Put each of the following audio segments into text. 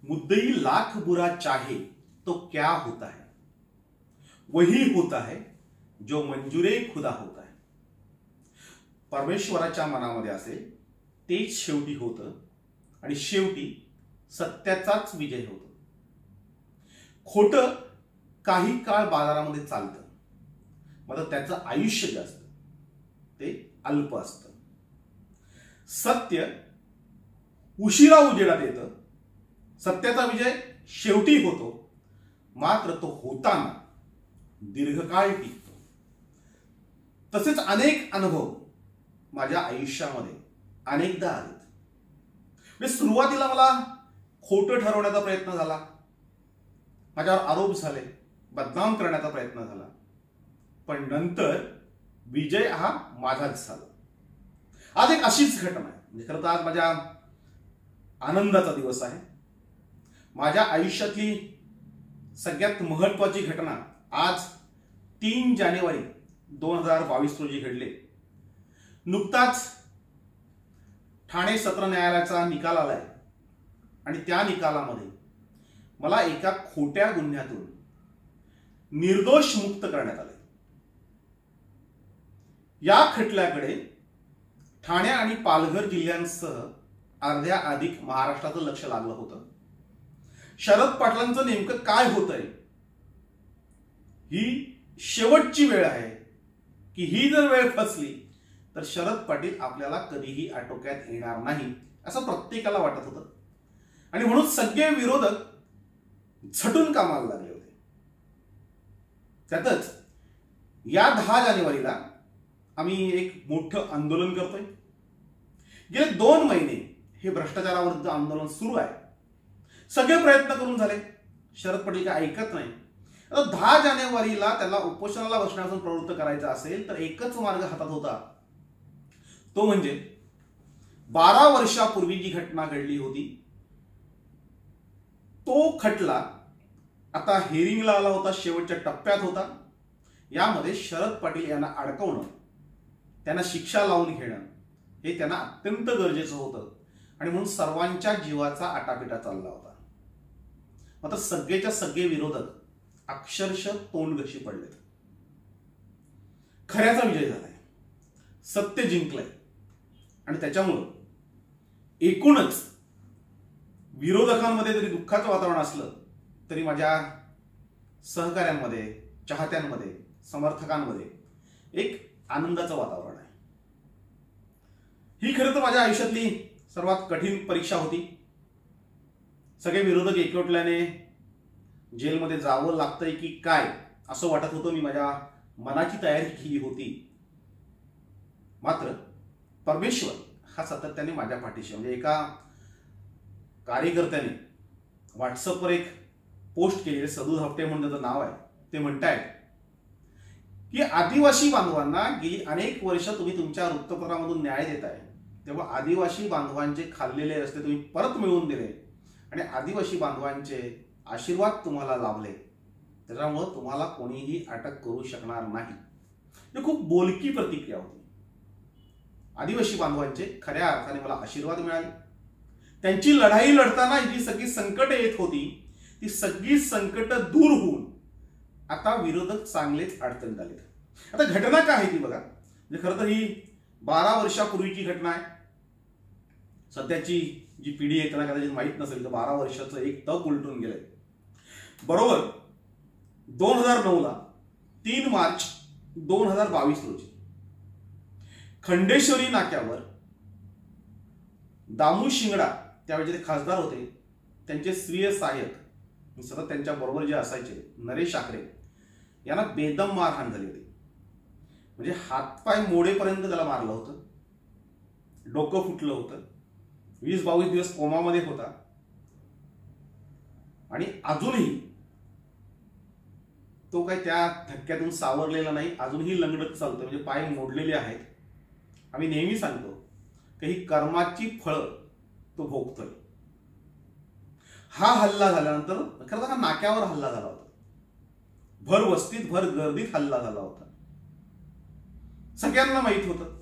मुद्दई लाख बुरा चाहे तो क्या होता है, वही होता है जो मंजुरे खुदा होता है. परमेश्वराच्या मनामध्ये असेल तेच शेवटी होतं आणि शेवटी सत्याचाच विजय होतो. खोटं काही काळ बाजारामध्ये चालतं, मात्र त्याचं आयुष्य जे असतं ते अल्प असतं. सत्य उशिरा उजेडात येतं, सत्याचा विजय शेवटी होतो, मात्र तो होताना दीर्घकाळ टिकतो. तसेच अनेक अनुभव माझ्या आयुष्यामध्ये अनेकदा आलेत. म्हणजे सुरुवातीला मला खोटं ठरवण्याचा प्रयत्न झाला, माझ्यावर आरोप झाले, बदनाम करण्याचा प्रयत्न झाला, पण नंतर विजय हा माझाच झाला. आज एक अशीच घटना आहे. म्हणजे खरं तर आज माझ्या आनंदाचा दिवस आहे. माझ्या आयुष्यातली सगळ्यात महत्वाची घटना आज 3 जानेवारी 2022 रोजी घडली. नुकताच ठाणे सत्र न्यायालयाचा निकाल आलाय आणि त्या निकालामध्ये मला एका खोट्या गुन्ह्यातून निर्दोष मुक्त करण्यात आले. या खटल्याकडे ठाणे आणि पालघर जिल्ह्यांसह अर्ध्या अधिक महाराष्ट्राचं लक्ष लागलं होतं. शरद पाटलांचं नेमकं काय होतंय, ही शेवटची वेळ आहे की ही जर वेळ फसली तर शरद पाटील आपल्याला कधीही आटोक्यात येणार नाही असं प्रत्येकाला वाटत होतं. आणि म्हणून सगळे विरोधक झटून कामाला लागले होते. त्यातच या 10 जानेवारीला आम्ही एक मोठं आंदोलन करतोय. गेले 2 महिने हे भ्रष्टाचाराविरुद्ध आंदोलन सुरू आहे. सगळे प्रयत्न करून झाले, शरद पाटील काय ऐकत नाही. आता 10 जानेवारीला त्याला उपोषणाला बसण्यापासून प्रवृत्त करायचं असेल तर एकच मार्ग हातात होता, तो म्हणजे 12 वर्षापूर्वी जी घटना घडली होती तो खटला आता हिअरिंगला आला होता, शेवटच्या टप्प्यात होता. यामध्ये शरद पाटील यांना अडकवणं, त्यांना शिक्षा लावून घेणं हे त्यांना अत्यंत गरजेचं होतं आणि म्हणून सर्वांच्या जीवाचा आटापिटा चालला होता. मात्र सगळेच्या सगळे विरोधक अक्षरशः तोंडघशी पडलेत. खऱ्याचा विजय झालाय, सत्य जिंकलंय आणि त्याच्यामुळं एकूणच विरोधकांमध्ये जरी दुःखाचं वातावरण असलं तरी माझ्या सहकाऱ्यांमध्ये, चाहत्यांमध्ये, समर्थकांमध्ये एक आनंदाचं वातावरण आहे. ही खरं तर माझ्या आयुष्यातली सर्वात कठीण परीक्षा होती. सगळे विरोधक एकवटल्याने जेलमध्ये जावं लागतंय की काय असं वाटत होतं. मी माझ्या मनाची तयारी केली होती. मात्र परमेश्वर हा सातत्याने माझ्या पाठीशी. म्हणजे एका कार्यकर्त्याने व्हॉट्सअपवर एक पोस्ट केली, सदू हप्ते म्हणून त्याचं नाव आहे. ते म्हणतायत की आदिवासी बांधवांना गेली अनेक वर्ष तुम्ही तुमच्या वृत्तपत्रामधून न्याय देताय, तेव्हा आदिवासी बांधवांचे खाल्लेले रस्ते तुम्ही परत मिळवून दिले आणि आदिवासी बांधवांचे आशीर्वाद तुम्हाला लाभले, त्याच्यामुळे तुम्हाला कोणीही अटक करू शकणार नाही. ही खूप बोलकी प्रतिक्रिया होती. आदिवासी बांधवांचे खऱ्या अर्थाने मला आशीर्वाद मिळाले. त्यांची लढाई लढताना जी सगळी संकट येत होती ती सगळी संकट दूर होऊन आता विरोधक चांगलेच अडचणीत आले. आता घटना काय आहे ती बघा. म्हणजे खरं तर ही 12 वर्षापूर्वीची घटना आहे. सध्याची जी पिढी आहे त्यांना कदाचित माहीत नसेल तर 12 वर्षाचं एक तक उलटून गेलंय. बरोबर 2009ला 3 मार्च 2022 रोजी खंडेश्वरी नाक्यावर दामू शिंगडा, त्यावेळी ते खासदार होते, त्यांचे स्वीय सहाय्यक सतत त्यांच्या बरोबर जे असायचे नरेश आखरे यांना बेदम मारहाण झाली होती. म्हणजे हातपाय मोडेपर्यंत त्याला मारलं होतं, डोकं फुटलं होतं, 20-22 दिवस कोमामध्ये होता आणि अजूनही तो काही त्या धक्क्यातून सावरलेला नाही, अजूनही लंगडत चालतोय. म्हणजे पाय मोडलेले आहेत. आम्ही नेहमी सांगतो की ही कर्माची फळं तो भोगतोय. हा हल्ला झाल्यानंतर खरं तर हा नाक्यावर हल्ला झाला होता, भर वस्तीत भर गर्दीत हल्ला झाला होता. सगळ्यांना माहित होतं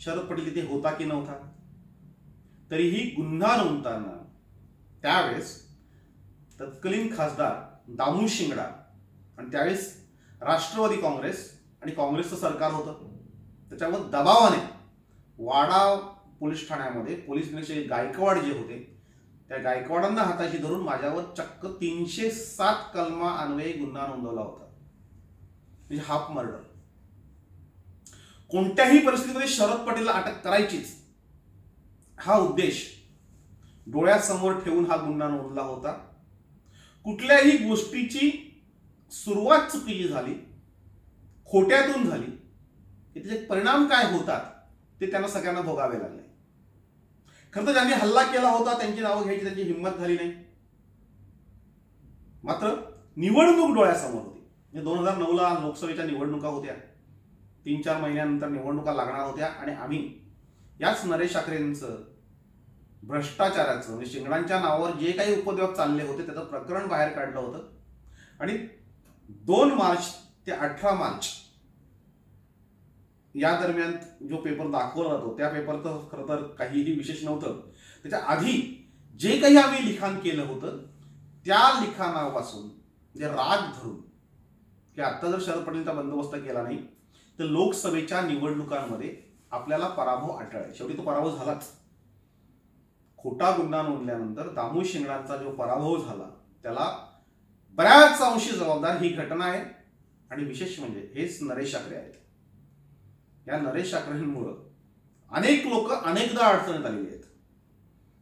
शरद पाटील तिथे होता की नव्हता. तरीही गुन्हा नोंदताना त्यावेळेस तत्कालीन खासदार दामू शिंगडा आणि त्यावेळेस राष्ट्रवादी काँग्रेस आणि काँग्रेसचं सरकार होतं, त्याच्यावर दबावाने वाडा पोलीस ठाण्यामध्ये पोलीस निरीक्षक गायकवाड जे होते त्या गायकवाडांना हाताशी धरून माझ्यावर चक्क 307 कलमा अन्वये गुन्हा नोंदवला होता, म्हणजे हाफ मर्डर. कोणत्याही परिस्थितीमध्ये शरद पटेलला अटक करायचीच हा उद्देश डोळ्यासमोर ठेवून हा गुन्हा नोंदला होता. कुठल्याही गोष्टीची सुरुवात चुकीची झाली, खोट्यातून झाली की त्याचे परिणाम काय होतात ते त्यांना सगळ्यांना भोगावे लागले. खरं तर ज्यांनी हल्ला केला होता त्यांची नावं घ्यायची त्यांची हिंमत झाली नाही. मात्र निवडणूक डोळ्यासमोर होती. 2009ला लोकसभेच्या निवडणुका होत्या, 3-4 महिन्यानंतर निवडणुका लागणार होत्या आणि आम्ही याच नरेश ठाकरेंचं भ्रष्टाचाराचं म्हणजे शिंगणांच्या नावावर जे काही उपद्व्याप चालले होते त्याचं प्रकरण बाहेर काढलं होतं. आणि 2 मार्च ते 18 मार्च या दरम्यान जो पेपर दाखवला जातो त्या पेपरचं खरं तर काहीही विशेष नव्हतं. त्याच्या आधी जे काही आम्ही लिखाण केलं होतं त्या लिखाणापासून म्हणजे राग धरून की आता जर शरद पटेलचा बंदोबस्त केला नाही तर लोकसभेच्या निवडणुकांमध्ये आपल्याला पराभव आढळेल. शेवटी तो पराभव झालाच. खोटा गुन्हा नोंदल्यानंतर दामू शिंगणांचा जो पराभव झाला त्याला बऱ्याच अंशी जबाबदार ही घटना आहे. आणि विशेष म्हणजे हेच नरेश ठाकरे आहेत. या नरेश ठाकरेंमुळे अनेक लोक अनेकदा अडचणीत आलेली आहेत.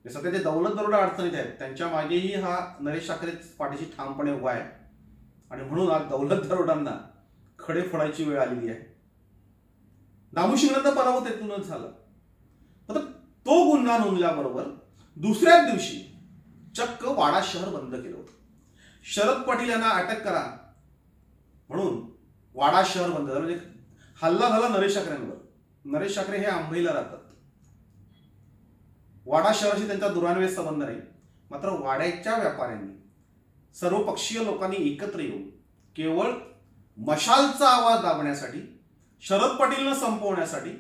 सध्या जे दौलत दरोडा अडचणीत आहेत त्यांच्या मागेही हा नरेश ठाकरे पाठीशी ठामपणे उभा आहे आणि म्हणून आज दौलत दरोडांना खडे फोडायची वेळ आलेली आहे. दामू शिंगणांचा पराभव त्यातूनच झाला. तर तो गुन्हा नोंदल्याबरोबर दुसऱ्याच दिवशी चक्क वाडा शहर बंद केलं होतं. शरद पटेल यांना अटक करा म्हणून वाडा शहर बंद झालं. म्हणजे हल्ला झाला नरेश ठाकरेंवर. नरेश ठाकरे हे अंबईला राहतात. वाडा शहराशी त्यांचा दुरान्वयी संबंध नाही. मात्र वाड्याच्या व्यापाऱ्यांनी सर्वपक्षीय लोकांनी एकत्र येऊन केवळ मशालचा आवाज दाबण्यासाठी शरद पटेलनं संपवण्यासाठी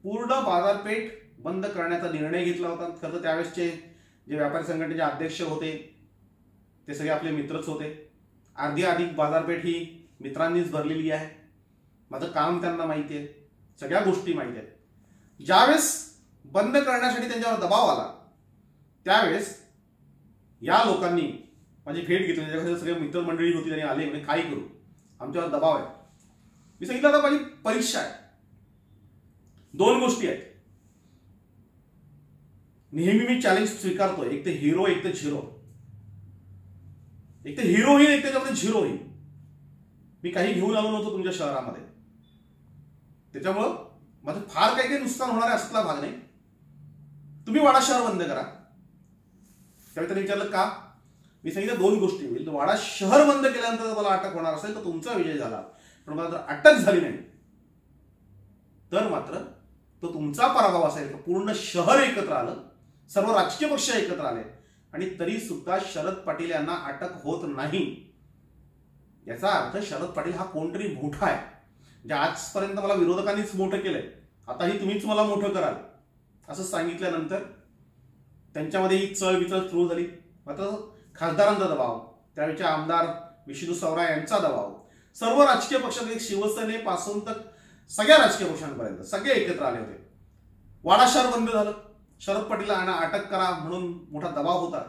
पूर्ण बाजारपेठ बंद करण्याचा निर्णय घेतला होता. खरं तर त्यावेळेसचे जे व्यापारी संघटनेचे अध्यक्ष होते ते सगळे आपले मित्रच होते. अर्धी अधिक बाजारपेठ ही मित्रांनीच भरलेली आहे. माझं काम त्यांना माहिती आहे, सगळ्या गोष्टी माहिती आहेत. ज्यावेळेस बंद करण्यासाठी त्यांच्यावर दबाव आला त्यावेळेस या लोकांनी माझी भेट घेतली. त्याच्याकडे सगळे मित्रमंडळी होती, त्यांनी आले म्हणजे काय करू, आमच्यावर दबाव आहे. मी सांगितलं आता माझी परीक्षा आहे. 2 गोष्टी आहेत. नेहमी मी चॅलेंज स्वीकारतो, एक ते हिरो एक ते झिरो. एक ते हिरो होईल एक त्याच्यामध्ये झिरो होईल. मी काही घेऊन आलो नव्हतो तुमच्या शहरामध्ये, त्याच्यामुळं माझं फार काही नुकसान होणार आहे असला भाग नाही. तुम्ही वाडा शहर बंद करा. त्यावेळी त्यांनी विचारलं का. मी सांगितलं 2 गोष्टी होईल. वाडा शहर बंद केल्यानंतर जर मला अटक होणार असेल तर तुमचा विजय झाला, पण मला जर अटक झाली नाही तर मात्र तो तुमचा पराभव असेल. पूर्ण शहर एकत्र आलं, सर्व राजकीय पक्ष एकत्र आले आणि तरी सुद्धा शरद पटेल यांना अटक होत नाही. याचा अर्थ शरद पटेल हा कोणतरी मोठा आहे. म्हणजे आजपर्यंत मला विरोधकांनीच मोठं केलंय, आताही तुम्हीच मला मोठं कराल असं सांगितल्यानंतर त्यांच्यामध्ये ही चळविचळ सुरू झाली. मात्र खासदारांचा दबाव, त्यावेळेचे आमदार विष्णू सवरा यांचा दबाव, सर्व राजकीय पक्षात शिवसेनेपासून तर सगळ्या राजकीय पक्षांपर्यंत सगळे एकत्र आले होते. वाडा शहर बंद झालं. शरद पटेलला अटक करा म्हणून मोठा दबाव होता.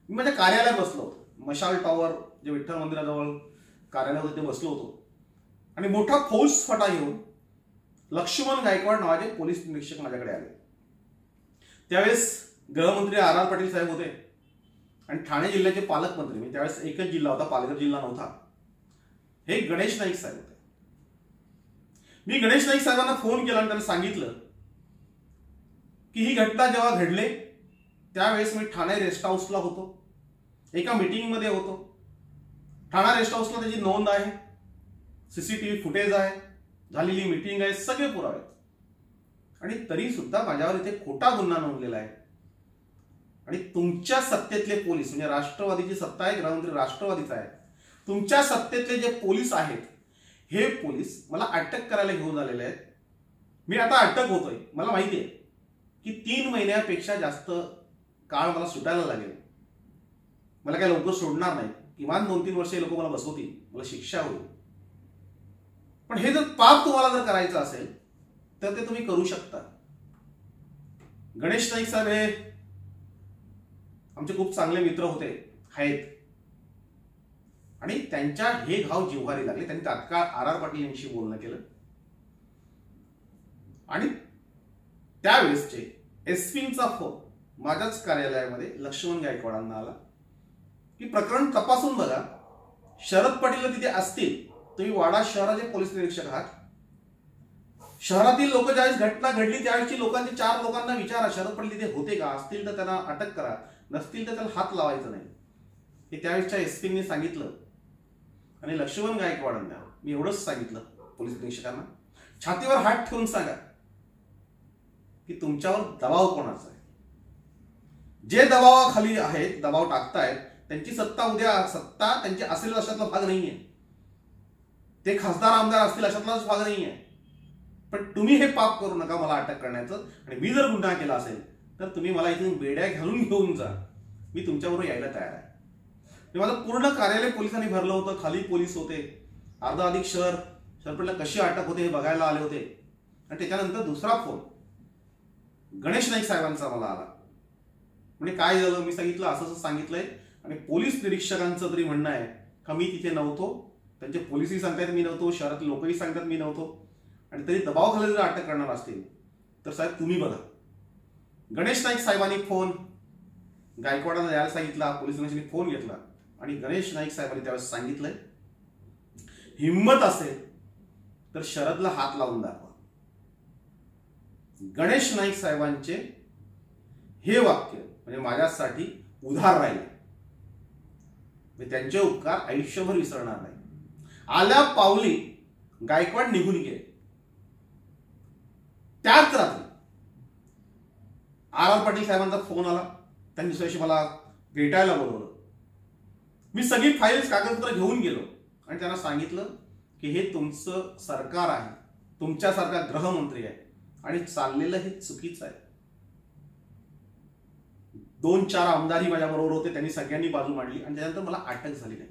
मी माझ्या कार्यालयात बसलो होतो. मशाल टॉवर जे विठ्ठल मंदिराजवळ कार्यालय होते ते बसलो होतो आणि मोठा फौजफाटा घेऊन लक्ष्मण गायकवाड नावाचे पोलीस निरीक्षक माझ्याकडे आले. त्यावेळेस गृहमंत्री R.R. पाटील साहेब होते आणि ठाणे जिल्ह्याचे पालकमंत्री, मी त्यावेळेस एकच जिल्हा होता, पालघर जिल्हा नव्हता, हे गणेश नाईक साहेब होते. मी गणेश नाईक साहेबांना फोन केला आणि त्यांना सांगितलं की ही घटना जेव्हा घडले त्यावेळेस मी ठाणे रेस्ट हाऊसला होतो, एका मीटिंगमध्ये होतो. ठाणा रेस्ट हाऊसला त्याची नोंद आहे, CCTV फुटेज आहे, झालेली मीटिंग आहे, सगळे पुरावे आहेत. आणि तरी सुद्धा माझ्यावर इथे खोटा गुन्हा नोंदलेला आहे. आणि तुमच्या सत्तेतले पोलीस, म्हणजे राष्ट्रवादीची सत्ता आहे, गृहमंत्री राष्ट्रवादीचा आहे, तुमच्या सत्तेतले जे पोलीस आहेत हे पोलीस मला अटक करायला घेऊन आलेले आहेत. मी आता अटक होतोय, मला माहिती आहे की 3 महिन्यापेक्षा जास्त काळ मला सुटायला लागेल. मला काय लवकर सोडणार नाही, किमान 2-3 वर्ष हे लोक मला बसवतील, मला शिक्षा होईल. पण हे जर पाप तुम्हाला जर करायचं असेल तर ते तुम्ही करू शकता. गणेश नाईक साहेब हे आमचे खूप चांगले मित्र होते, आहेत, आणि त्यांच्या हे घाव जिव्हारी लागले. त्यांनी तात्काळ आर पाटील यांच्याशी बोलणं केलं आणि त्यावेळेसचे एसपींचा फोन माझ्याच कार्यालयामध्ये लक्ष्मण गायकवाडांना आला की प्रकरण तपासून बघा, शरद पाटील तिथे असतील, तुम्ही वाडा शहराचे पोलीस निरीक्षक आहात, शहरातील लोक ज्यावेळेस घटना घडली त्यावेळेसची लोकांचे 4 लोकांना विचारा शरद पाटील तिथे होते का, असतील तर त्यांना अटक करा, नसतील तर त्याला हात लावायचं नाही. हे त्यावेळेसच्या एसपींनी सांगितलं. आणि लक्ष्मण गायकवाडांना मी एवढंच सांगितलं पोलीस निरीक्षकांना, छातीवर हात ठेवून सांगा की तुमच्यावर दबाव कोणाचा आहे. जे दबावाखाली आहेत, दबाव टाकतायत, त्यांची सत्ता त्यांची असेल अशातला भाग नाहीये, ते खासदार आमदार असतील अशातलाच भाग नाहीये. पण तुम्ही हे पाप करू नका मला अटक करण्याचं. आणि मी जर गुन्हा केला असेल तर तुम्ही मला इथून बेड्या घालून घेऊन जा, मी तुमच्याबरोबर यायला तयार आहे. माझं पूर्ण कार्यालय पोलिसांनी भरलं होतं, खाली पोलीस होते, अर्धा अधिक शहरपटला कशी अटक होते हे बघायला आले होते. आणि त्याच्यानंतर दुसरा फोन गणेश नाईक साहेबांचा मला आला. म्हणजे काय झालं, मी सांगितलं असं सांगितलंय. आणि पोलीस निरीक्षकांचं तरी म्हणणं आहे का मी तिथे नव्हतो, त्यांचे पोलिसही सांगतायत मी नव्हतो, शहरातील लोकही सांगतात मी नव्हतो, आणि तरी दबावाखाली जर अटक करणार असतील तर साहेब तुम्ही बघा. गणेश नाईक साहेबांनी फोन गायकवाडांना द्यायला सांगितला, पोलीस निरीक्षकांनी फोन घेतला आणि गणेश नाईक साहेबांनी त्यावेळेस सांगितलंय, हिम्मत असेल तर शरदला हात लावून दाखवा. गणेश नाईक साहेबांचे हे वाक्य म्हणजे माझ्यासाठी उधार राहिले. मी त्यांचे उपकार आयुष्यभर विसरणार नाही. आल्या पावली गायकवाड निघून गेले. त्याच रात्री आर पाटील साहेबांचा फोन आला. त्यांनी दुसऱ्या मला भेटायला बोलवलं. मी सगळी फाईल्स कागदपत्र घेऊन गेलो आणि त्यांना सांगितलं की हे तुमचं सरकार आहे, तुमच्यासारखा गृहमंत्री आहे आणि चाललेलं हे चुकीचं आहे. 2-4 आमदारही माझ्या बरोबर होते, त्यांनी सगळ्यांनी बाजू मांडली आणि त्यानंतर मला अटक झाली नाही.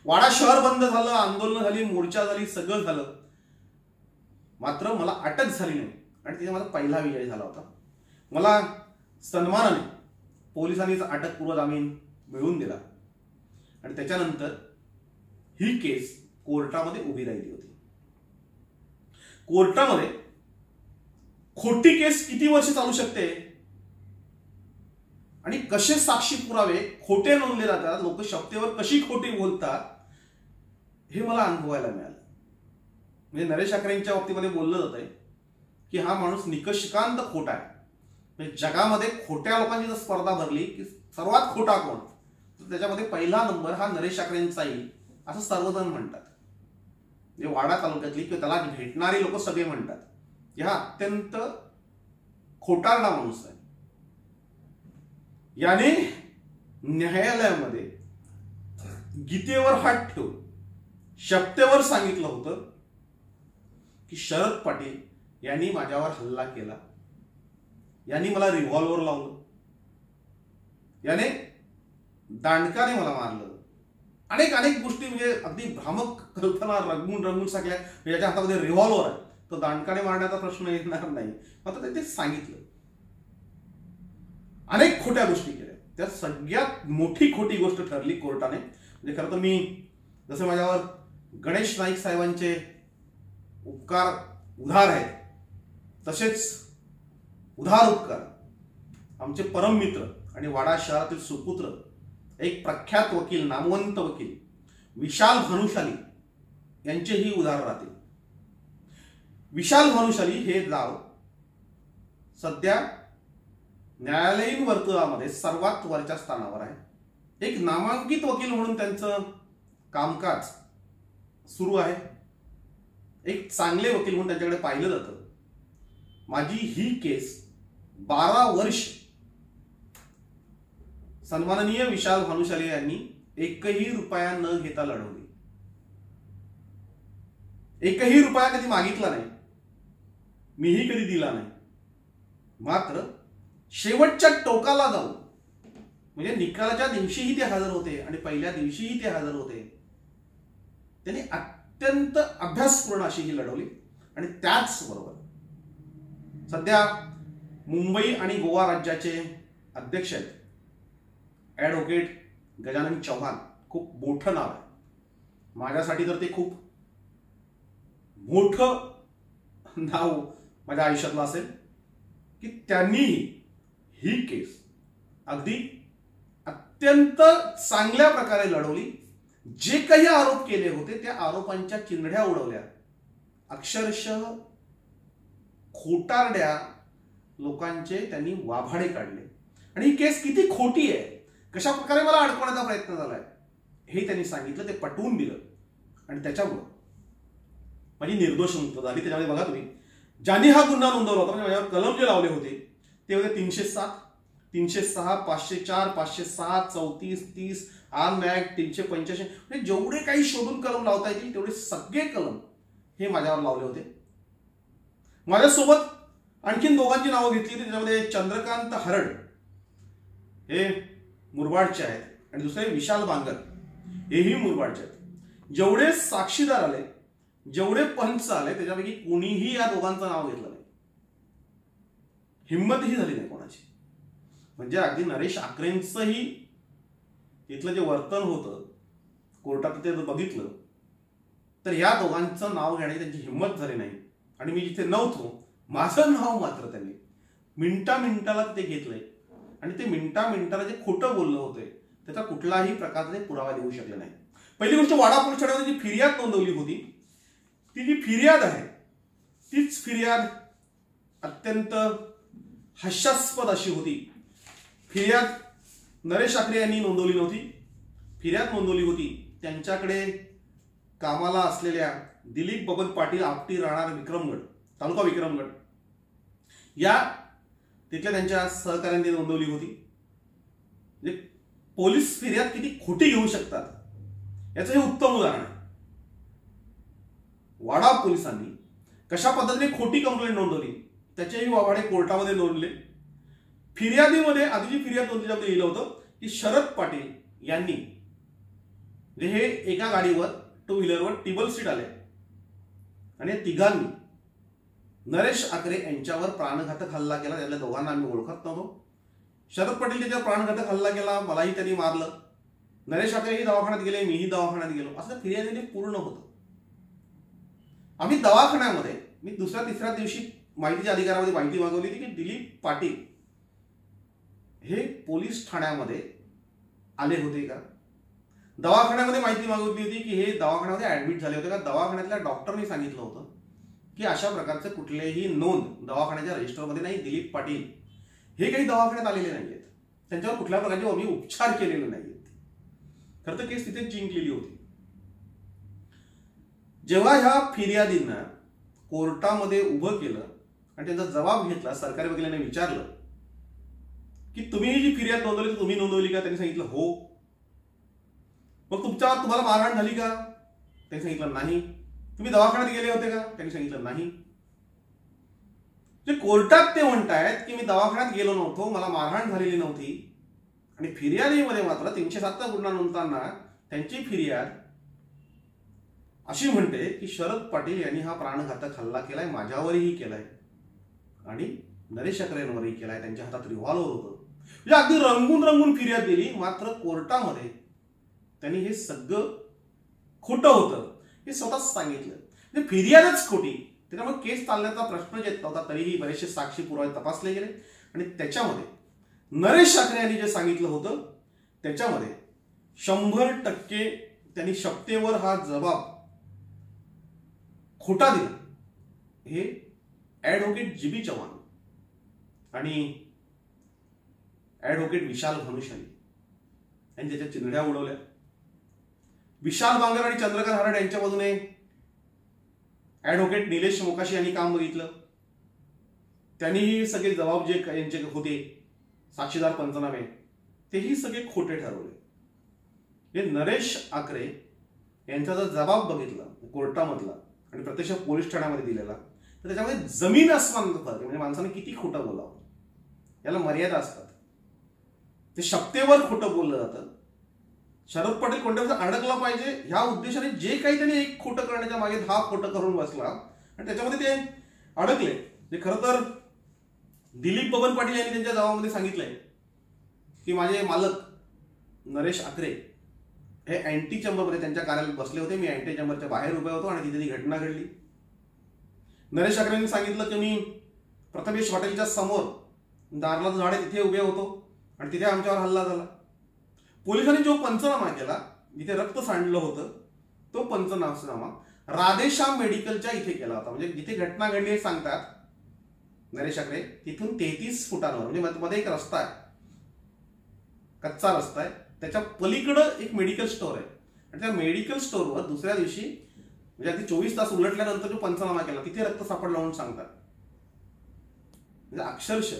वाडा शहर बंद झालं, आंदोलन झाली, मोर्चा झाली, सगळं झालं, मात्र मला अटक झाली नाही. आणि तिथे माझा पहिला विजय झाला होता. मला सन्मानाने पोलिसांनीच अटकपूर्व जामीन मिळवून दिला आणि त्याच्यानंतर ही केस कोर्टामध्ये उभी राहिली होती. कोर्टामध्ये खोटी केस किती वर्ष चालू शकते आणि कसे साक्षी पुरावे खोटे नोंदले जातात, लोक शब्देवर कशी खोटी बोलतात, हे मला अनुभवायला मिळालं. म्हणजे नरेश ठाकरेंच्या बाबतीमध्ये बोललं जात आहे की हा माणूस निकषकांत खोटा आहे. म्हणजे जगामध्ये खोट्या लोकांची जर स्पर्धा भरली की सर्वात खोटा कोण, तर त्याच्यामध्ये पहिला नंबर हा नरेश ठाकरेंचा येईल असं सर्वजण म्हणतात. म्हणजे वाडा तालुक्यातली किंवा त्याला भेटणारी लोक सगळे म्हणतात की हा अत्यंत खोटारडा माणूस आहे. याने न्यायालयामध्ये गीतेवर हात ठेवून शपथेवर सांगितलं होतं की शरद पाटील यांनी माझ्यावर हल्ला केला, यांनी मला रिव्हॉल्वर लावलं, याने दांडकाने मला मारलं, अनेक गोष्टी म्हणजे अगदी भ्रामक कल्पना रंगून सगळ्या. याच्या हातामध्ये रिव्हॉल्वर आहे, तो दांडकाने मारण्याचा प्रश्न येणार नाही, मात्र ते सांगितलं. अनेक खोट्या गोष्टी केल्या. त्यात सगळ्यात मोठी खोटी गोष्ट ठरली कोर्टाने. म्हणजे खरं तर मी जसं माझ्यावर गणेश नाईक साहेबांचे उपकार उधार आहेत, तसेच उधार उपकार आमचे परम मित्र आणि वाडा शहरातील सुपुत्र एक प्रख्यात वकील, नामवंत वकील विशाल भानुशाली यांचेही उधार राहतील. विशाल भानुशाली हे नाव सध्या न्यायालयीन वर्तुळामध्ये सर्वात वरच्या स्थानावर आहे. एक नामांकित वकील म्हणून त्यांचं कामकाज सुरू आहे. एक चांगले वकील म्हणून त्यांच्याकडे पाहिलं जातं. माझी ही केस 12 वर्ष सन्माननीय विशाल भानुशाली यांनी एकही रुपया न घेता लढवली. एकही रुपया कधी मागितला नाही, मीही कधी दिला नाही. मात्र शेवटच्या टोकाला जाऊन म्हणजे निकालाच्या दिवशीही ते हजर होते आणि पहिल्या दिवशीही ते हजर होते. त्यांनी अत्यंत अभ्यासपूर्ण अशी ही लढवली. आणि त्याचबरोबर सध्या मुंबई आणि गोवा राज्याचे अध्यक्ष आहेत ॲडव्होकेट गजानन चव्हाण. खूप मोठं नाव आहे. माझ्यासाठी तर ते खूप मोठं नाव माझ्या आयुष्यातलं असेल की त्यांनी ही केस अगदी अत्यंत चांगल्या प्रकारे लढवली. जे काही आरोप केले होते त्या आरोपांच्या चिंध्या उडवल्या. अक्षरशः खोटारड्या लोकांचे त्यांनी वाभाडे काढले. आणि ही केस किती खोटी आहे, कशा प्रकारे मला अडकवण्याचा प्रयत्न झालाय हे त्यांनी सांगितलं, ते पटवून दिलं. आणि त्याच्यामुळं माझी निर्दोष मुक्त झाली. त्याच्यामध्ये बघा तुम्ही, ज्यांनी हा गुन्हा नोंदवला होता म्हणजे माझ्यावर कलम जे लावले होते ते होते 307, 306, 504, 507, 34, 30, आर्म ऍक्ट 385. म्हणजे जेवढे काही शोधून कलम लावता येतील तेवढे सगळे कलम हे माझ्यावर लावले होते. माझ्यासोबत आणखीन दोघांची नावं घेतली होती. त्याच्यामध्ये चंद्रकांत हरड हे मुरबाडचे आहेत आणि दुसरे विशाल बांगर हेही मुरबाडचे आहेत. जेवढे साक्षीदार आले, जेवढे पंच आले, त्याच्यापैकी कोणीही या दोघांचं नाव घेतलं नाही. हिंमतही झाली नाही कोणाची. म्हणजे अगदी नरेश आकरेंचंही तिथलं जे वर्तन होतं कोर्टात ते बघितलं तर या दोघांचं नाव घेण्याची त्यांची हिंमत झाली नाही. आणि मी जिथे नव्हतो माझं नाव मात्र त्यांनी मिनिटाला ते घेतलंय. आणि ते मिनिटाला जे खोटं बोललं होते त्याचा कुठलाही प्रकारचे पुरावा देऊ शकले नाही. पहिली गोष्ट, वाडा पोलीस ठाण्यामध्ये जी फिर्याद नोंदवली होती ती जी फिर्याद आहे तीच फिर्याद अत्यंत हास्यास्पद अशी होती. फिर्याद नरेश आकरे यांनी नोंदवली नव्हती. फिर्याद नोंदवली होती त्यांच्याकडे कामाला असलेल्या दिलीप बबन पाटील, आपटी, राहणार विक्रमगड, तालुका विक्रमगड, या तिथल्या त्यांच्या सहकाऱ्यांनी नोंदवली होती. म्हणजे पोलीस फिर्याद किती खोटी घेऊ शकतात याचं हे उत्तम उदाहरण आहे. वाडा पोलिसांनी कशा पद्धतीने खोटी कंप्लेंट नोंदवली त्याचेही वावाडे कोर्टामध्ये नोंदले. फिर्यादीमध्ये आधी जी फिर्याद नोंदली त्यामध्ये लिहिलं होतं की शरद पाटील यांनी, म्हणजे हे एका गाडीवर 2 व्हीलरवर टेबल सीट आले आणि या तिघांनी नरेश आकरे यांच्यावर प्राणघातक हल्ला केला. त्यातल्या दोघांना आम्ही ओळखत नव्हतो. शरद पाटील त्याच्यावर प्राणघातक हल्ला केला, मलाही त्यांनी मारलं, नरेश आकरेही दवाखान्यात गेले, मीही दवाखान्यात गेलो, असं फिर्यादीने पूर्ण होतं. आम्ही दवाखान्यामध्ये, मी दुसऱ्या तिसऱ्या दिवशी माहितीच्या अधिकारामध्ये माहिती मागवली होती की दिलीप पाटील हे पोलीस ठाण्यामध्ये आले होते का. दवाखान्यामध्ये माहिती मागवली होती की हे दवाखान्यामध्ये ऍडमिट झाले होते का. दवाखान्यातल्या डॉक्टरनी सांगितलं होतं की अशा प्रकारचे कुठलेही नोंद दवाखान्याच्या रजिस्टरमध्ये नाही. दिलीप पाटील हे काही दवाखान्यात आलेले नाहीयेत, त्यांच्यावर कुठल्या प्रकारचे आम्ही उपचार केलेले नाहीयेत. खरं तर केस तिथे जिंकलेली होती. जेव्हा ह्या फिर्यादींना कोर्टामध्ये उभं केलं आणि त्यांचा जबाब घेतला, सरकारी वकिलांनी विचारलं की तुम्ही ही जी फिर्याद नोंदवली तुम्ही नोंदवली का. त्यांनी सांगितलं हो. मग तुम्हाला मारहाण झाली का. त्यांनी सांगितलं नाही. तुम्ही दवाखान्यात गेले होते का. त्यांनी सांगितलं नाही. कोर्टात ते म्हणतायत की मी दवाखान्यात गेलो नव्हतो, मला मारहाण झालेली नव्हती. आणि फिर्यादीमध्ये मात्र 307 गुन्हा नोंदताना त्यांची फिर्याद अशी म्हणते की शरद पाटील यांनी हा प्राणघातक हल्ला केलाय, माझ्यावरही केलाय आणि नरेश आकरेंवरही केलाय. त्यांच्या हातात रिव्हॉल्वर होतं. म्हणजे अगदी रंगून फिर्याद दिली. मात्र कोर्टामध्ये त्यांनी हे सगळं खोटं होतं हे स्वतःच सांगितलं. म्हणजे फिर्यादच खोटी, त्याच्यामुळे केस चालण्याचा प्रश्न येत नव्हता. तरीही बरेचसे साक्षी पुरावे तपासले गेले आणि त्याच्यामध्ये नरेश आकरे यांनी जे सांगितलं होतं त्याच्यामध्ये 100% त्यांनी शपथेवर हा जबाब खोटा दिला. हे ॲडव्होकेट जीबी चव्हाण आणि ॲडव्होकेट विशाल भानुशाली यांनी त्याच्या चिंध्या उडवल्या. विशाल बांगर आणि चंद्रकांत हरड यांच्या बाजूने ॲडव्होकेट निलेश मोकाशी यांनी काम बघितलं. त्यांनीही सगळे जबाब जे यांचे होते, साक्षीदार पंचनामे, तेही सगळे खोटे ठरवले. हे नरेश आकरे यांचा जर जबाब बघितला कोर्टामधला आणि प्रत्यक्ष पोलीस ठाण्यामध्ये दिलेला तर त्याच्यामध्ये जमीन आसमानाचा फरक. म्हणजे माणसाने किती खोटं बोलावं, याला मर्यादा असतात. ते शपथेवर खोटं बोललं जातं. शरद पटेल कोणत्या अडकला पाहिजे ह्या उद्देशाने जे काही त्यांनी एक खोटं करण्याच्या मागे 10 खोटं करून बसला आणि त्याच्यामध्ये ते अडकले. जे खरं तर दिलीप बबन पाटील यांनी त्यांच्या जबाबामध्ये सांगितलंय की माझे मालक नरेश आकरे हे अँटी चेंबरमध्ये त्यांच्या कार्यालयात बसले होते. मी अँटी चेंबरच्या बाहेर उभे होतो आणि तिथे ती घटना घडली. नरेश आकरेंनी सांगितलं की मी प्रथमेश हॉटेलच्या समोर दारला झाडे तिथे उभे होतो आणि तिथे आमच्यावर हल्ला झाला. पोलिसांनी जो पंचनामा केला जिथे रक्त सांडलं होतं तो पंचनामा राधेश्याम मेडिकलच्या इथे केला होता. म्हणजे जिथे घटना घडली हे सांगतात नरेश आकरे, तिथून 33 फुटांवर म्हणजे मध्ये एक रस्ता आहे, कच्चा रस्ता आहे, त्याच्या पलीकडं एक मेडिकल स्टोअर आहे आणि त्या मेडिकल स्टोअरवर दुसऱ्या दिवशी म्हणजे अगदी 24 तास उलटल्यानंतर जो पंचनामा केला तिथे रक्त सापडलं म्हणून सांगतात. म्हणजे अक्षरशः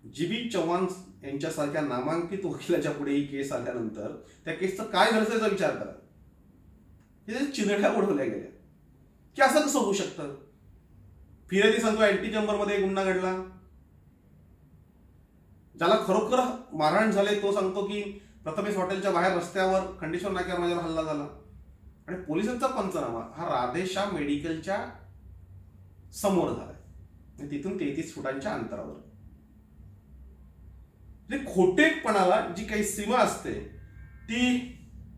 जीबी चव्हाण यांच्यासारख्या नामांकित वकिलाच्या पुढे ही केस आल्यानंतर त्या केसचं काय झालं याचा विचार करा. हे चिंधड्या उडवल्या गेल्या की असं कसं होऊ शकतं. फिर्यादी सांगतो अँटी चेंबरमध्ये गुन्हा घडला. ज्याला खरोखर मारहाण झाले तो सांगतो की प्रथमेश हॉटेलच्या बाहेर रस्त्यावर खंडेश्वर नाक्यावर माझ्यावर हल्ला झाला. आणि पोलिसांचा पंचनामा हा राधेश्याम मेडिकलच्या समोर झालाय, तिथून 33 फुटांच्या अंतरावर. खोटेपणाला जी काही सीमा असते ती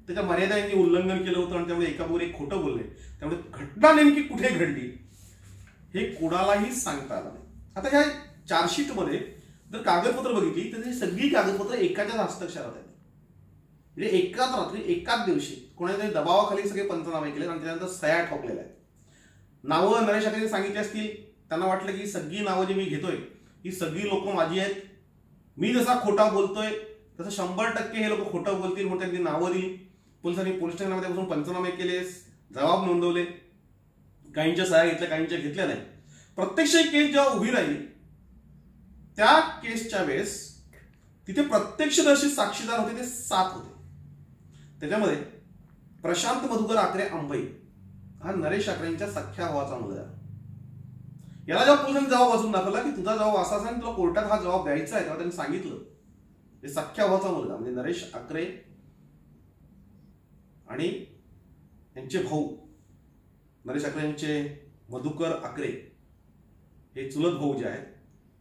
त्याच्या मर्यादा यांनी उल्लंघन केलं होतं आणि त्यामुळे एकाबरोबर एक खोटं बोलले. त्यामुळे घटना नेमकी कुठे घडली हे कोणालाही सांगता आलं नाही. आता ह्या चार्जशीटमध्ये जर कागदपत्र बघितली तर सगळी कागदपत्र एकाच्याच हस्ताक्षरात आहेत. म्हणजे एकाच रात्री एकाच दिवशी कोणाच्या दबावाखाली सगळे पंचनामे केले आणि त्यानंतर सह्या ठोकलेल्या आहेत. नावं नरेश आकरेंनी सांगितली असतील, त्यांना वाटलं की सगळी नावं जी मी घेतोय ही सगळी लोक माझी आहेत, मी जसा खोटा बोलतोय तसं 100% हे लोक खोटं बोलतील म्हणून त्यांनी नावं दिली. पोलिसांनी पोलीस स्टेशनमध्ये बसून पंचनामे केले, जबाब नोंदवले, काहींच्या सह्या घेतल्या काहींच्या घेतल्या नाही. प्रत्यक्ष केस जेव्हा उभी राहिली त्या केसच्या वेळेस तिथे प्रत्यक्षदर्शी साक्षीदार होते ते 7 होते. त्याच्यामध्ये प्रशांत मधुकर आकरे अंबई हा नरेश आकरेंच्या सख्या भावाचा मुलगा. याला जेव्हा पोलिसांनी जबाब वाचून दाखवला की तुझा जबाब असा असा तुला कोर्टात हा जबाब द्यायचा आहे, तेव्हा त्यांनी सांगितलं सख्या भावाचा मुलगा म्हणजे नरेश आकरे आणि यांचे भाऊ नरेश आकरे यांचे मधुकर आकरे हे चुलत भाऊ जे आहेत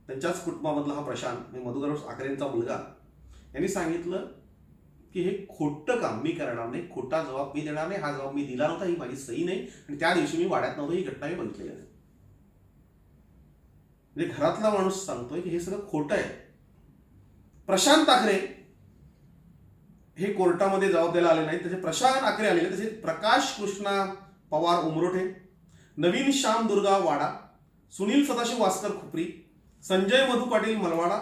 त्यांच्याच कुटुंबामधला हा प्रशांत म्हणजे मधुकर आकरेंचा मुलगा यांनी सांगितलं की हे खोटं काम मी करणार नाही, खोटा जबाब मी देणार नाही, हा जबाब मी दिला नव्हता, ही माझी सही नाही आणि त्या दिवशी मी वाड्यात नव्हतो, ही घटना मी बघितली आहे. म्हणजे घरातला माणूस सांगतोय की हे सगळं खोटं आहे. प्रशांत आकरे हे कोर्टामध्ये जबाब द्यायला आले नाही, त्याचे प्रशांत आकरे आलेले, त्याचे प्रकाश कृष्णा पवार उमरोठे, नवीन श्याम दुर्गा वाडा, सुनील सदाशिव वास्कर खुपरी, संजय मधु पाटील मलवाडा,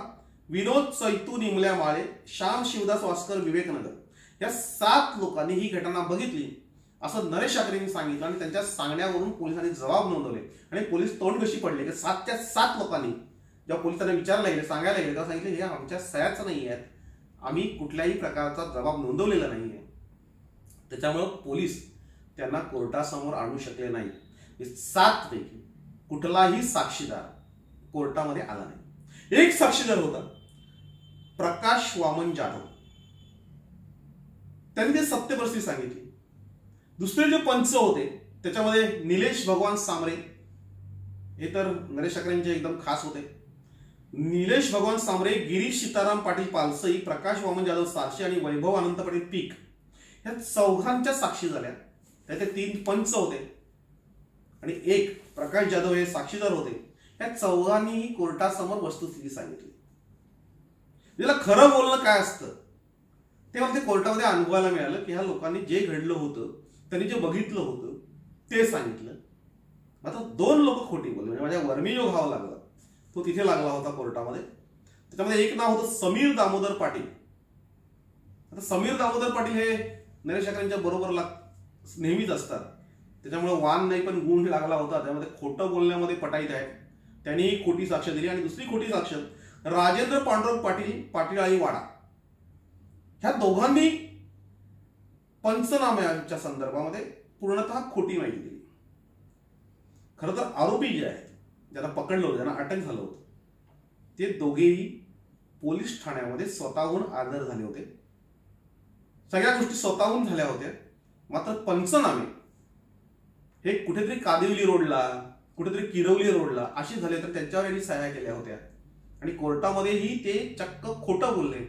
विनोद चैतू निमल्या माळे, श्याम शिवदास वास्कर विवेकनगर या 7 लोकांनी ही घटना बघितली असं नरेश आकरेंनी सांगितलं आणि त्यांच्या सांगण्यावरून पोलिसांनी जबाब नोंदवले. आणि पोलीस तोंड कशी पडले की 7च्या 7 लोकांनी जेव्हा पोलिसांना विचारला गेले सांगायला गेले तेव्हा सांगितले हे आमच्या सह्याच नाही आहेत, आम्ही कुठल्याही प्रकारचा जबाब नोंदवलेला नाहीये. त्याच्यामुळे पोलीस त्यांना कोर्टासमोर आणू शकले नाही. 7 पैकी कुठलाही साक्षीदार कोर्टामध्ये आला नाही. एक साक्षीदार होता प्रकाश वामन जाधव, त्यांनी ते सत्य परिस्थिती सांगितली. दुसरे जे पंच होते त्याच्यामध्ये निलेश भगवान सामरे हे तर नरेश आकरेंचे एकदम खास होते. निलेश भगवान सामरे, गिरीश सीताराम पाटील पालसई, प्रकाश वामन जाधव सारशी आणि वैभव अनंत पाटील पीक ह्या 4घांच्या साक्षी झाल्या. त्याचे 3 पंच होते आणि 1 प्रकाश जाधव हे साक्षीदार होते. या 4घांनीही कोर्टासमोर वस्तुस्थिती सांगितली. ज्याला खरं बोलणं काय असतं ते मला ते कोर्टामध्ये अनुभवायला मिळालं की ह्या लोकांनी जे घडलं होतं त्यांनी जे बघितलं होतं ते सांगितलं. आता 2 लोक खोटी बोलले. म्हणजे माझ्या वर्मी जो घाव लागला तो तिथे लागला होता कोर्टामध्ये. त्याच्यामध्ये एक नाव होतं समीर दामोदर पाटील. आता समीर दामोदर पाटील हे नरेश आकरेंच्या बरोबर नेहमीच असतात, त्याच्यामुळे वान नाही पण गुण लागला होता. त्यामध्ये खोटं बोलण्यामध्ये पटाईत आहे. त्यांनी खोटी साक्ष दिली. आणि दुसरी खोटी साक्ष राजेंद्र पांडुरंग पाटील पाटीळाई वाडा ह्या दोघांनी पंचनाम्याच्या संदर्भामध्ये पूर्णतः खोटी माहिती दिली. खरं तर आरोपी जे आहेत ज्यांना पकडलं होतं, ज्यांना अटक झालं होतं, ते दोघेही पोलीस ठाण्यामध्ये स्वतःहून आदर झाले होते, सगळ्या गोष्टी स्वतःहून झाल्या होत्या. मात्र पंचनामे हे कुठेतरी कादिवली रोडला, कुठेतरी किरवली रोडला अशी झाले, तर त्यांच्यावर यांनी सह्या केल्या होत्या आणि कोर्टामध्येही ते चक्क खोटं बोलले.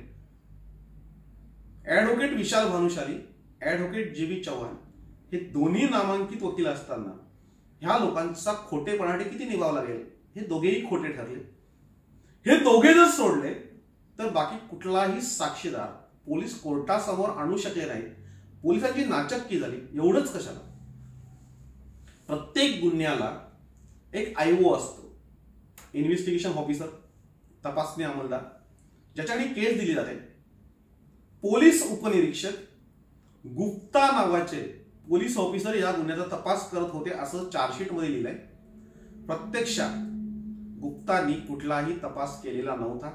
Advocate Vishal Bhanushali, advocate G B Chavan हे दोन्ही नामांकित वकील असताना ह्या लोकांचा खोटेपणाने किती निभावं लागेल. हे दोघेही खोटे ठरले. हे दोघे जर सोडले तर बाकी कुठलाही साक्षीदार पोलीस कोर्टासमोर आणू शकले नाही. पोलिसांची नाचक्की झाली. एवढंच कशाला, प्रत्येक गुन्ह्याला एक आयओ असतो, इन्व्हेस्टिगेशन ऑफिसर, तपासणी अंमलदार, ज्याच्याकडे केस दिली जाते. पोलीस उपनिरीक्षक गुप्ता नावाचे पोलीस ऑफिसर या गुन्ह्याचा तपास करत होते असं चार्जशीट मध्ये लिहिलंय. प्रत्यक्षात गुप्तांनी कुठलाही तपास केलेला नव्हता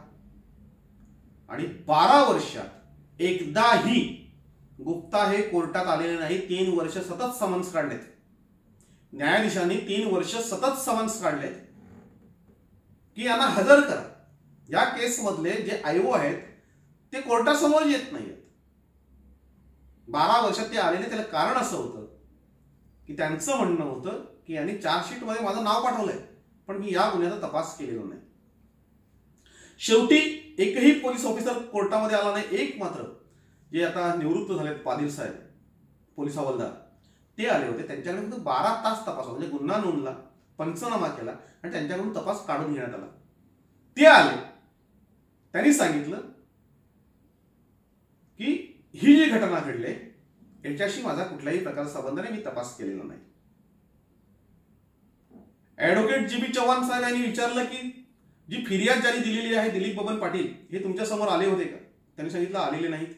आणि 12 वर्षात एकदाही गुप्ता हे कोर्टात आलेले नाही. 3 वर्ष सतत समन्स काढलेत. न्यायाधीशांनी 3 वर्ष सतत समन्स काढलेत की यांना हजर करा. या केस मधले जे आयओ आहेत ते कोर्टासमोर येत नाहीत. 12 वर्षात ते आलेले. त्याला कारण असं होतं की त्यांचं म्हणणं होतं की यांनी चार्जशीट मध्ये माझं नाव पाठवलंय पण मी या गुन्ह्याचा तपास केलेला नाही. शेवटी एकही पोलीस ऑफिसर कोर्टामध्ये आला नाही. एक मात्र जे आता निवृत्त झालेत पाटील साहेब पोलीस हवालदार ते आले होते. त्यांच्याकडे फक्त 12 तास तपास, म्हणजे गुन्हा नोंदला, पंचनामा केला आणि त्यांच्याकडून तपास काढून घेण्यात आला. ते आले. त्यांनी सांगितलं की ही जी घटना घडली याच्याशी माझा कुठल्याही प्रकारचा संबंध नाही, मी तपास केलेला नाही. ऍडव्होकेट जी बी चव्हाण साहेब यांनी विचारलं की जी फिर्याद ज्यांनी दिलेली आहे दिलीप बबन पाटील हे तुमच्या समोर आले होते का? त्यांनी सांगितलं आलेले नाहीत.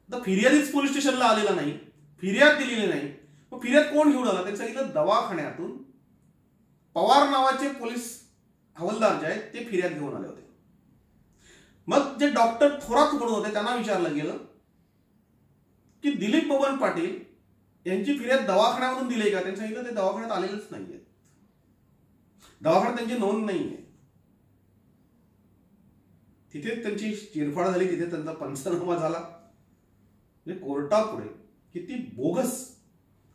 तर फिर्यादीच पोलीस स्टेशनला आलेला नाही, फिर्याद दिलेली नाही. मग फिर्याद कोण घेऊन आला? त्यांनी सांगितलं दवाखान्यातून पवार नावाचे पोलीस हवालदार जे आहेत ते फिर्याद घेऊन आले होते. मग जे डॉक्टर थोरात म्हणून होते त्यांना विचारलं गेलं की दिलीप बबन पाटील यांची फिर्याद दवाखान्यामधून दिली का? त्यांनी सांगितलं ते दवाखान्यात आलेलंच नाहीये, दवाखान्यात त्यांची नोंद नाहीये. तिथेच त्यांची चिरफाड झाली, तिथे त्यांचा पंचनामा झाला. म्हणजे कोर्टापुढे किती बोगस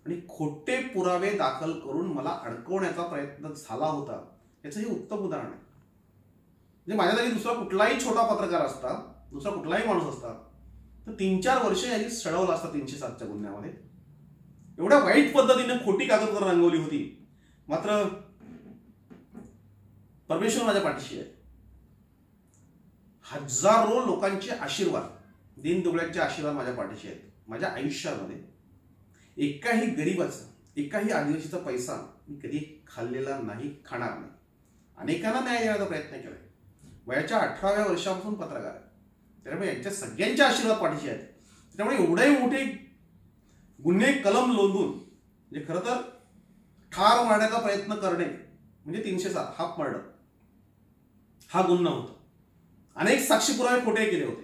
आणि खोटे पुरावे दाखल करून मला अडकवण्याचा प्रयत्न झाला होता याचं हे उत्तम उदाहरण आहे. म्हणजे माझ्या जागी दुसरा कुठलाही छोटा पत्रकार असता, दुसरा कुठलाही माणूस असता तर 3-4 वर्ष यांनी सडवलं असता 307च्या गुन्ह्यामध्ये. एवढ्या वाईट पद्धतीने खोटी कागदपत्र रंगवली होती. मात्र परमेश्वर माझ्या पाठीशी आहे. हजारो लोकांचे आशीर्वाद, दीनदुबळ्यांचे आशीर्वाद माझ्या पाठीशी आहेत. माझ्या आयुष्यामध्ये एकाही गरीबाचा, एकाही आदिवासीचा पैसा मी कधी खाल्लेला नाही, खाणार नाही. अनेकांना न्याय देण्याचा प्रयत्न केलाय. वयाच्या 18व्या वर्षापासून पत्रकार आहे. त्यामुळे यांच्या सगळ्यांचे आशीर्वाद पाठीशी आहेत. त्यामुळे एवढे मोठे गुन्हे कलम नोंदवून म्हणजे खरं तर ठार मारण्याचा प्रयत्न करणे म्हणजे 307 हाफ मर्डर हा गुन्हा होता. अनेक साक्षी पुरावे खोटे केले होते.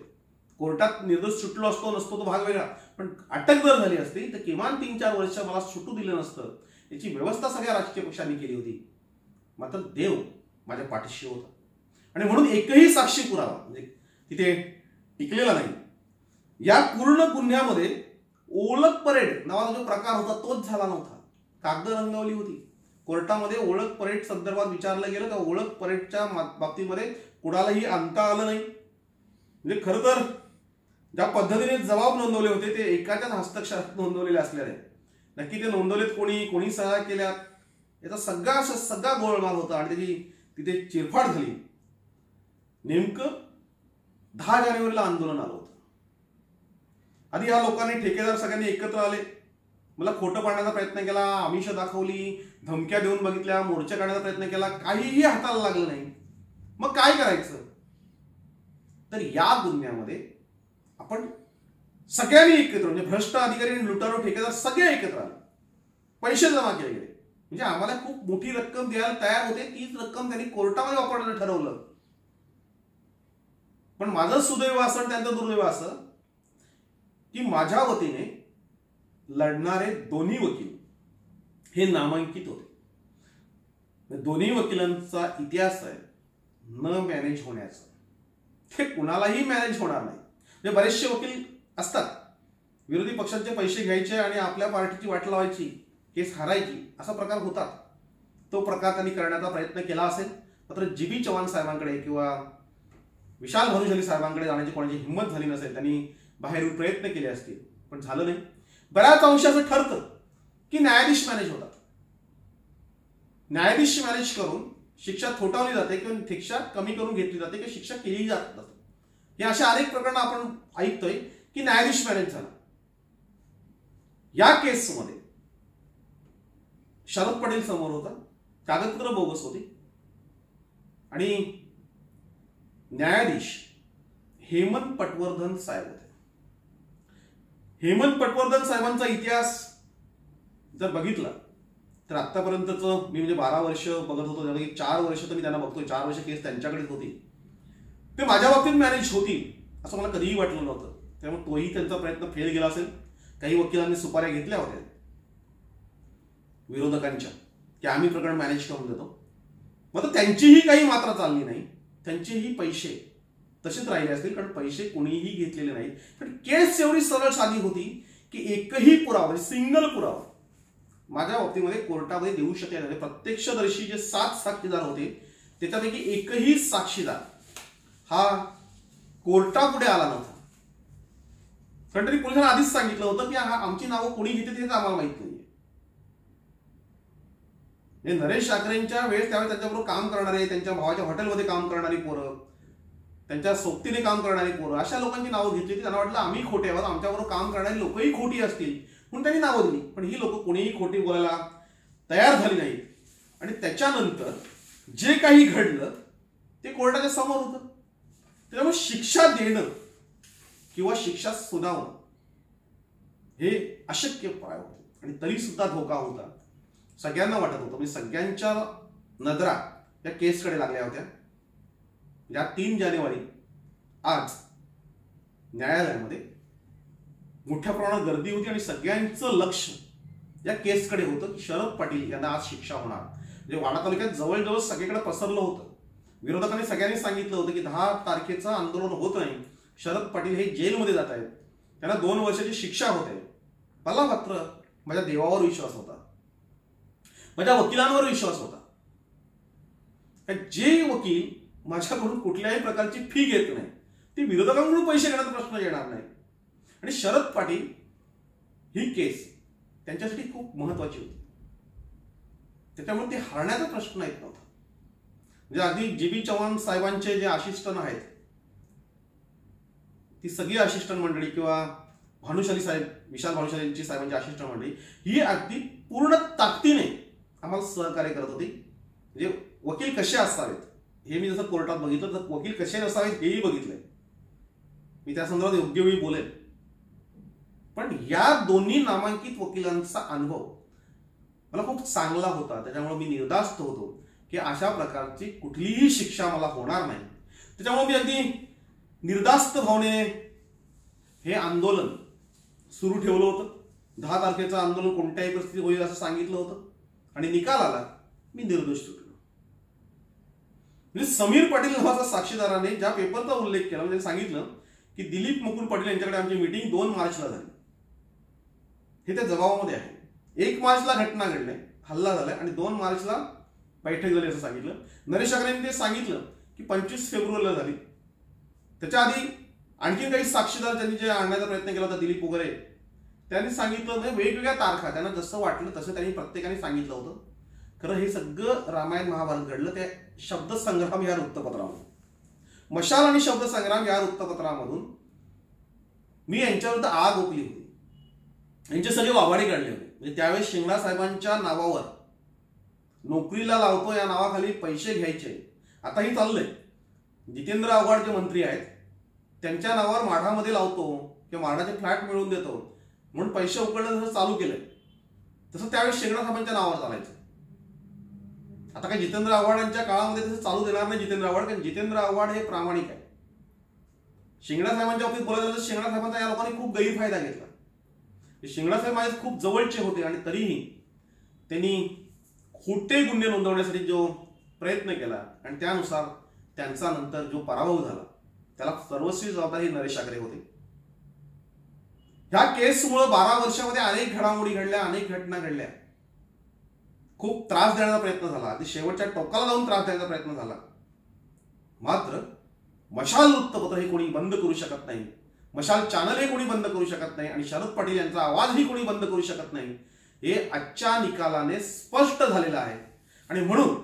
कोर्टात निर्दोष सुटलो असतो नसतो तो भाग वेगळा, पण अटक जर झाली असती तर किमान 3-4 वर्ष मला सुटू दिलं नसतं. याची व्यवस्था सगळ्या राजकीय पक्षांनी केली होती. मात्र देव माझ्या पाठीशी होता आणि म्हणून एकही साक्षी पुरावा म्हणजे तिथे टिकलेला नाही. या पूर्ण गुन्ह्यामध्ये ओळख परेड नावाचा जो प्रकार होता तोच झाला नव्हता. कागद रंगवली होती. कोर्टामध्ये ओळख परेड संदर्भात विचारलं गेलं तर ओळख परेडच्या बाबतीमध्ये कुणालाही आणता आलं नाही. म्हणजे खरं तर ज्या पद्धतीने जबाब नोंदवले होते ते एकाच्याच हस्तक्षरात नोंदवलेले असल्याने नक्की ते नोंदवलेत कोणी सह्या केल्या याचा सगळा गोळमाल होता आणि त्याची तिथे चिरफाड झाली. नेमकं 10 जानेवारीला आंदोलन आलं होतं. आधी या लोकांनी ठेकेदार सगळ्यांनी एकत्र आले, मला खोटं पाडण्याचा प्रयत्न केला, आमिष दाखवली, धमक्या देऊन बघितल्या, मोर्चा काढण्याचा प्रयत्न केला, काहीही हाताला लागलं नाही. मग काय करायचं? तर या गुन्ह्यामध्ये आपण सगळ्यांनी एकत्र म्हणजे भ्रष्ट अधिकारी, लुटारू, ठेकेदार सगळे एकत्र आले, पैसे जमा केले गेले. म्हणजे आम्हाला खूप मोठी रक्कम द्यायला तयार होते. तीच रक्कम त्यांनी कोर्टामध्ये वापरायला ठरवलं. पण माझं सुदैव असं त्यांचं दुर्दैव असं की माझ्या वतीने लढणारे दोन्ही वकील हे नामांकित होते. दोन्ही वकिलांचा इतिहास आहे न मॅनेज होण्याचा. ते कुणालाही मॅनेज होणार नाही. म्हणजे बरेचसे वकील असतात, विरोधी पक्षांचे पैसे घ्यायचे आणि आपल्या पार्टीची वाट लावायची, केस हारायची, असा प्रकार होतात. तो प्रकार त्यांनी करण्याचा प्रयत्न केला असेल, मात्र जी.बी. चव्हाण साहेबांकडे किंवा विशाल भानुशाली साहेबांकडे जाण्याची कोणाची हिंमत झाली नसेल. त्यांनी बाहेरून प्रयत्न केले असतील, पण झालं नाही. बऱ्याच अंशी असं ठरतं की न्यायाधीश मॅनेज होतात. न्यायाधीश मॅनेज करून शिक्षा थोटावली जाते किंवा शिक्षा कमी करून घेतली जाते किंवा शिक्षा केली जात नसते. हे अशा अनेक प्रकरणं आपण ऐकतोय की न्यायाधीश मॅनेज झाला. या केसमध्ये शरद पटेल समोर होता, कागदपत्र बोगस होती आणि न्यायाधीश हेमंत पटवर्धन साहेब होते. हेमंत पटवर्धन साहेबांचा इतिहास जर बघितला तर आतापर्यंतचं मी म्हणजे 12 वर्ष बघत होतो, त्यापैकी 4 वर्ष तर मी त्यांना बघतोय, 4 वर्ष केस त्यांच्याकडेच होती. ते माझ्या बाबतीत मॅनेज होतील असं मला कधीही वाटलं नव्हतं. त्यामुळे तोही त्यांचा प्रयत्न फेल गेला असेल. काही वकिलांनी सुपाऱ्या घेतल्या होत्या विरोधकांच्या की आम्ही प्रकरण मॅनेज करून देतो, मात्र त्यांचीही काही मात्रा चालली नाही. त्यांचेही पैसे तसेच राहिले असतील, कारण पैसे कोणीही घेतलेले नाही. पण केस एवढी सरळ साधी होती की एकही पुरावा, सिंगल पुरावा माझ्या बाबतीमध्ये कोर्टामध्ये देऊ शकले नाही. प्रत्यक्षदर्शी जे 7 साक्षीदार होते त्याच्यापैकी एकही साक्षीदार हा कोर्टापुढे आला नव्हता. कारण तरी पोलिसांना आधीच सांगितलं होतं की आमची नावं कोणी घेते ते आम्हाला माहित नाहीये. नरेश ठाकरेंच्या वेळेस त्यावेळेस त्यांच्याबरोबर काम करणारे, त्यांच्या भावाच्या हॉटेलमध्ये काम करणारी पोरं, त्यांच्या सोबतीने काम करणारी पोरं, अशा लोकांची नावं घेतली. त्यांना वाटलं आम्ही खोटे आहोत, आमच्याबरोबर काम करणारी लोकही खोटी असतील म्हणून त्यांनी नावं दिली. पण ही लोक कोणीही खोटी बोलायला तयार झाली नाहीत. आणि त्याच्यानंतर जे काही घडलं ते कोर्टाच्या समोर होतं. त्यामुळे शिक्षा देणं किंवा शिक्षा सुनावणं हे अशक्य पाय होते. आणि तरी सुद्धा धोका होता, सगळ्यांना वाटत होतं. म्हणजे सगळ्यांच्या नजरा या केसकडे लागल्या होत्या. या 3 जानेवारी आज न्यायालयामध्ये मोठ्या प्रमाणात गर्दी होती आणि सगळ्यांचं लक्ष या केसकडे होतं की शरद पाटील यांना आज शिक्षा होणार. म्हणजे वाडा तालुक्यात जवळजवळ सगळीकडे पसरलं होतं. विरोधकांनी सगळ्यांनी सांगितलं होतं की 10 तारखेचं आंदोलन होत नाही, शरद पाटील हे जेलमध्ये जात आहेत, त्यांना 2 वर्षाची शिक्षा होते. मला मात्र माझ्या देवावर विश्वास होता, माझ्या वकिलांवर विश्वास होता. जे वकील माझ्याकडून कुठल्याही प्रकारची फी घेत नाही, ते विरोधकांकडून पैसे घेण्याचा प्रश्न येणार नाही. आणि शरद पाटील ही केस त्यांच्यासाठी खूप महत्वाची होती, त्याच्यामुळे ते हारण्याचा प्रश्न येत नव्हता. म्हणजे अगदी जी.बी. चव्हाण साहेबांचे जे असिस्टंट आहेत, ती सगळी असिस्टंट मंडळी किंवा भानुशाली साहेब, विशाल भानुशालींची साहेबांची असिस्टंट मंडळी ही अगदी पूर्ण ताकदीने आम्हाला सहकार्य करत होती. म्हणजे वकील कसे असावेत हे मी जसं कोर्टात बघितलं, तर वकील कसे नसावेत हेही बघितलंय. मी त्या संदर्भात योग्य वेळी बोलेन. पण या दोन्ही नामांकित वकिलांचा अनुभव मला खूप चांगला होता. त्याच्यामुळे मी निर्धास्त होतो की अशा प्रकारची कुठलीही शिक्षा मला होणार नाही. त्याच्यामुळे मी अगदी निर्धास्त भावनेने हे आंदोलन सुरू ठेवलं होतं. 10 तारखेचं आंदोलन कोणत्याही परिस्थितीत होईल असं सांगितलं होतं आणि निकाल आला, मी निर्दोष सुटलो. म्हणजे समीर पाटील नावाच्या साक्षीदाराने ज्या पेपरचा उल्लेख केला, म्हणजे सांगितलं की दिलीप मुकुल पाटील यांच्याकडे आमची मीटिंग 2 मार्चला झाली. हे त्या जबाबामध्ये आहे. 1 मार्चला घटना घडली, हल्ला झालाय आणि 2 मार्चला बैठक झाली असं सांगितलं. नरेश ठाकरेंनी ते सांगितलं की 25 फेब्रुवारीला झाली. त्याच्या आधी आणखी काही साक्षीदार त्यांनी जे आणण्याचा प्रयत्न केला होता, दिलीप वगैरे, त्यांनी सांगितलं वेगवेगळ्या तारखा त्यांना जसं वाटलं तसं त्यांनी प्रत्येकाने सांगितलं होतं. खरं हे सगळं रामायण महाभारत घडलं त्या शब्दसंग्राम या वृत्तपत्रामधून. मशाल आणि शब्दसंग्राम या वृत्तपत्रामधून मी यांच्याविरुद्ध आग ओकली होती. यांचे सगळे वावाडे काढले होते. म्हणजे त्यावेळेस शिंगणा साहेबांच्या नावावर नोकरीला लावतो या नावाखाली पैसे घ्यायचे. आताही चाललंय. जितेंद्र आव्हाड जे मंत्री आहेत त्यांच्या नावावर माढामध्ये लावतो किंवा माढाचे फ्लॅट मिळवून देतो म्हणून पैसे उकळणं जसं चालू केलंय, तसं त्यावेळेस शिंगणा साहेबांच्या नावावर चालायचं. आता काही जितेंद्र आव्हाडांच्या काळामध्ये तसं चालू देणार नाही जितेंद्र आव्हाड, कारण जितेंद्र आव्हाड हे प्रामाणिक आहे. शिंगणा साहेबांच्या बाबतीत बोलायचं तर शिंगणा साहेबांचा या लोकांनी खूप गैरफायदा घेतला. शिंगणा साहेब माझे खूप जवळचे होते आणि तरीही त्यांनी खोटे गुन्हे नोंदवण्यासाठी जो प्रयत्न केला आणि त्यानुसार त्यांचा नंतर जो पराभव झाला त्याला सर्वस्वी जबाबदार ही नरेश आगरे होते. ह्या केसमुळे 12 वर्षामध्ये अनेक घडामोडी घडल्या, अनेक घटना घडल्या. खूप त्रास देण्याचा प्रयत्न झाला, ते शेवटच्या टोकाला जाऊन त्रास देण्याचा प्रयत्न झाला. मात्र मशाल वृत्तपत्र हे कोणी बंद करू शकत नाही, मशाल चॅनल हे कोणी बंद करू शकत नाही आणि शरद पाटील यांचा आवाजही कोणी बंद करू शकत नाही, हे आजच्या निकालाने स्पष्ट झालेलं आहे. आणि म्हणून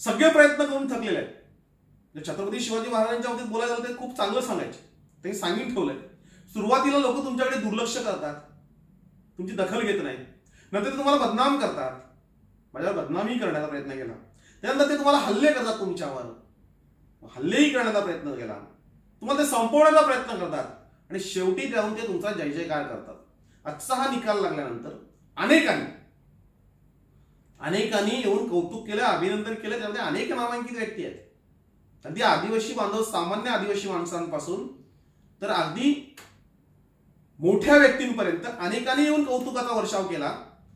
सगळे प्रयत्न करून थकलेले आहेत. छत्रपती शिवाजी महाराजांच्या बाबतीत बोलायला झालं ते खूप चांगलं सांगायचे, त्यांनी सांगून ठेवलंय. सुरुवातीला लोक तुमच्याकडे दुर्लक्ष करतात, तुमची दखल घेत नाही, नंतर ते तुम्हाला बदनाम करतात, माझ्यावर बदनामी करण्याचा प्रयत्न केला, त्यानंतर ते तुम्हाला हल्ले करतात, तुमच्यावर हल्लेही करण्याचा प्रयत्न केला, तुम्हाला ते संपवण्याचा प्रयत्न करतात आणि शेवटी जाऊन ते तुमचा जय जयकार करतात. आजचा हा निकाल लागल्यानंतर अनेकांनी येऊन कौतुक केलं, अभिनंदन केलं. त्यामध्ये अनेक नामांकित व्यक्ती आहेत, अगदी आदिवासी बांधव, सामान्य आदिवासी माणसांपासून तर अगदी मोठ्या व्यक्तींपर्यंत अनेकांनी येऊन कौतुकाचा वर्षाव केला.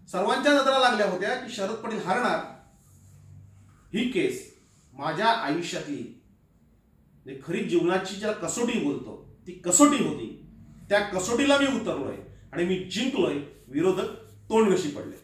सर्वांच्या नजरा लागल्या होत्या की शरद पाटील हारणार. ही केस माझ्या आयुष्यातली खरी जीवनाची ज्याला कसोटी बोलतो ती कसोटी होती. त्या कसोटीला मी उतरलोय आणि मी जिंकलोय. विरोधक तोंडघशी पडले.